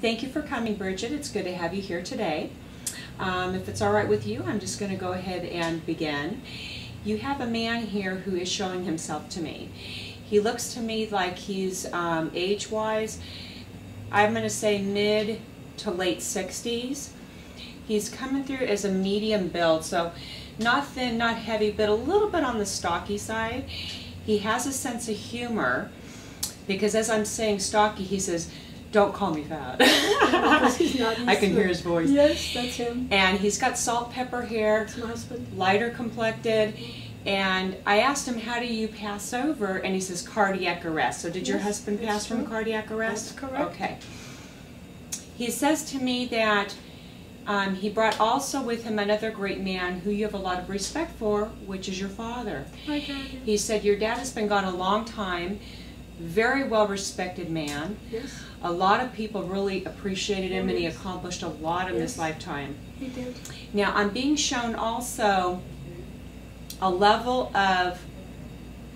Thank you for coming, Bridget. It's good to have you here today. If it's all right with you, I'm just going to go ahead and begin. You have a man here who is showing himself to me. He looks to me like he's age-wise, I'm going to say mid to late 60s. He's coming through as a medium build, so not thin, not heavy, but a little bit on the stocky side. He has a sense of humor, because as I'm saying stocky, he says, "Don't call me fat." Because he's not I can hear his voice. Yes, that's him. And he's got salt pepper hair, That's my husband. lighter complected. And I asked him, "How do you pass over?" And he says, "Cardiac arrest." So did your husband pass from cardiac arrest? That's correct. Okay. He says to me that he brought also with him another great man who you have a lot of respect for, which is your father. My daddy. He said your dad has been gone a long time, very well respected man. Yes. A lot of people really appreciated him, and he Yes. accomplished a lot in this lifetime. He did. Now I'm being shown also a level of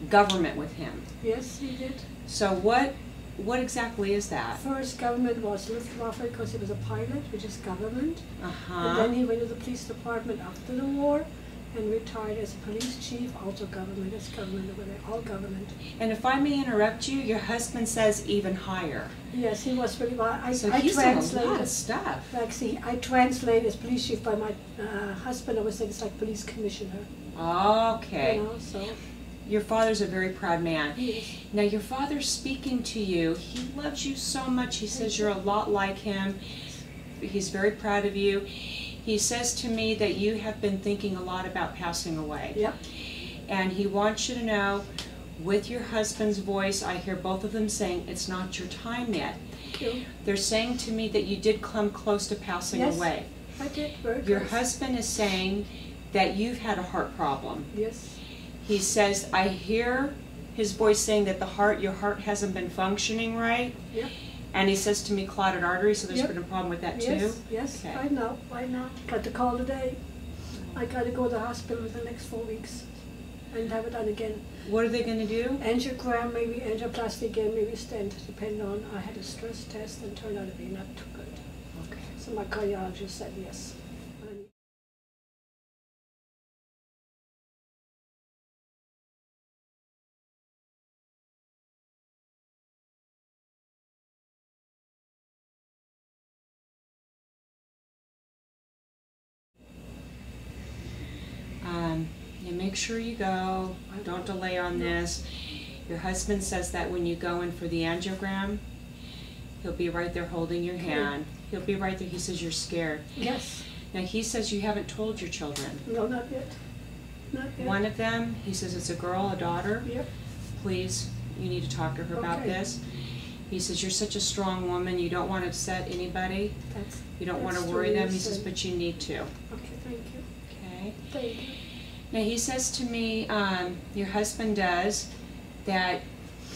government with him. Yes, he did. So what exactly is that? First government was Luftwaffe because he was a pilot, which is government. And then he went to the police department after the war and retired as a police chief, also government. It's government over there, all government. And if I may interrupt you, your husband says even higher. Yes, he was really well. So I he's done a lot of translated. stuff. Like, see, I translate as police chief by my husband. I was saying it's like police commissioner. Okay. You know, so. Your father's a very proud man. Yes. Now your father's speaking to you. He loves you so much. He says you're a lot like him. He's very proud of you. He says to me that you have been thinking a lot about passing away. Yep. And he wants you to know, with your husband's voice, I hear both of them saying it's not your time yet. Thank you. They're saying to me that you did come close to passing Yes. away. I did very Your close. husband is saying that you've had a heart problem. Yes. He says, I hear his voice saying that your heart hasn't been functioning right. Yep. And he says to me clotted arteries, so there's Yep. been a problem with that Yes, too? yes, Okay. I know. Got the call today. I got to go to the hospital within the next 4 weeks and have it done again. What are they going to do? Angiogram, maybe angioplasty again, maybe stent, depending on. I had a stress test and turned out to be not too good. Okay. So my cardiologist said yes. Yeah, make sure you go. Don't delay on this. Your husband says that when you go in for the angiogram, he'll be right there holding your hand. He'll be right there. He says you're scared. Yes. Now he says you haven't told your children. No, not yet. Not yet. One of them, he says it's a girl, a daughter. Yep. Please, you need to talk to her about Okay. this. He says you're such a strong woman. You don't want to upset anybody. You don't want to that's worry true, them. He yes, says, and- but you need to. Okay, thank you. Okay. Thank you. Now he says to me, your husband does, that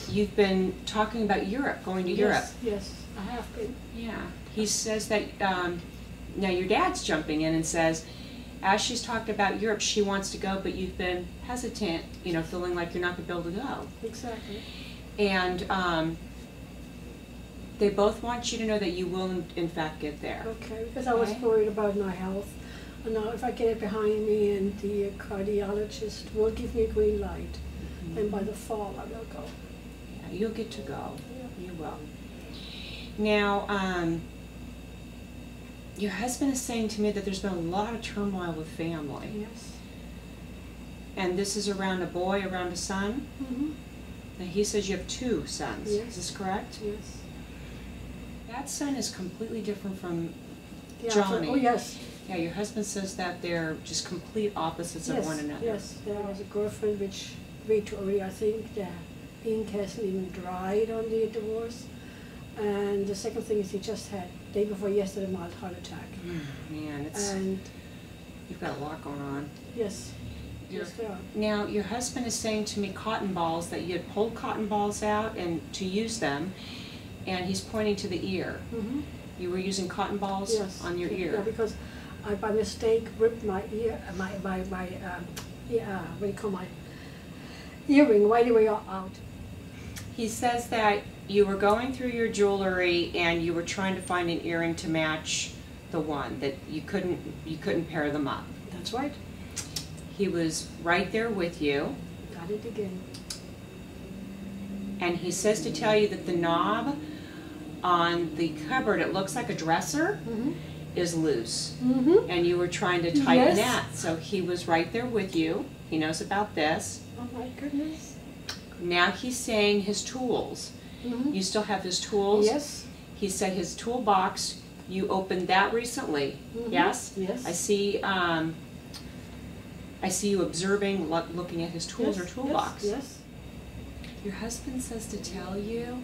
you've been talking about Europe, going to Europe. Yes, I have been. Yeah. He says that, now your dad's jumping in and says, as she's talked about Europe, she wants to go, but you've been hesitant, you know, feeling like you're not going to be able to go. Exactly. And they both want you to know that you will, in fact, get there. Okay, because I was Okay. worried about my health. And now if I get it behind me and the cardiologist will give me a green light, and by the fall I will go. Yeah, you'll get to go. Yeah. You will. Now, your husband is saying to me that there's been a lot of turmoil with family. Yes. And this is around a boy, around a son? Mm-hmm. Now he says you have 2 sons. Yes. Is this correct? Yes. That son is completely different from Yeah, Johnny. Oh, yes. Yeah, your husband says that they're just complete opposites Yes, of one another. yes. There was a girlfriend which way too early. I think the ink hasn't even dried on the divorce. And the second thing is he just had, day before yesterday, a mild heart attack. Man, And you've got a lot going on. yes, yes, there are. Now, your husband is saying to me cotton balls, that you had pulled cotton balls out and to use them, and he's pointing to the ear. Mm-hmm. You were using cotton balls Yes. on your ear. Yeah, because I by mistake ripped my ear, what do you call my earring right away out. He says that you were going through your jewelry and you were trying to find an earring to match the one that you couldn't pair them up. That's right. He was right there with you. Got it again. And he says to tell you that the knob on the cupboard, it looks like a dresser, is loose. And you were trying to tighten that. So he was right there with you. He knows about this. Oh my goodness. Now he's saying his tools. You still have his tools? Yes. He said his toolbox, you opened that recently. Yes? Yes. I see you observing, looking at his tools or toolbox. Yes. Your husband says to tell you,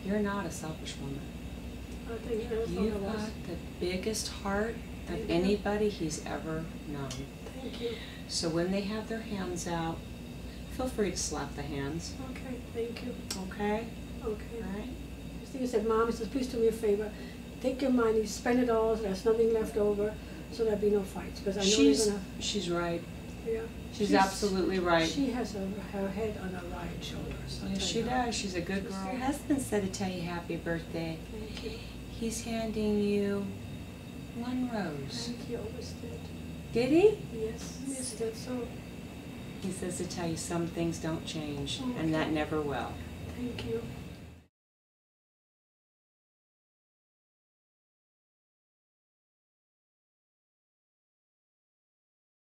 you're not a selfish woman. I think that's what You've it was. got the biggest heart of anybody he's ever known. Thank you. So when they have their hands out, feel free to slap the hands. Okay, thank you. Okay? Okay. All right? He said, Mom, he says, please do me a favor. Take your money, spend it all, so there's nothing left over, so there'll be no fights. Because I know she's right. Yeah. She's absolutely right. She has her head on her right shoulders. Yes, she does. She's a good girl. Your husband said to tell you happy birthday. Thank you. He's handing you one rose. Thank you, always did. Did he? Yes, yes, that's so. He says to tell you some things don't change, Okay. and that never will. Thank you.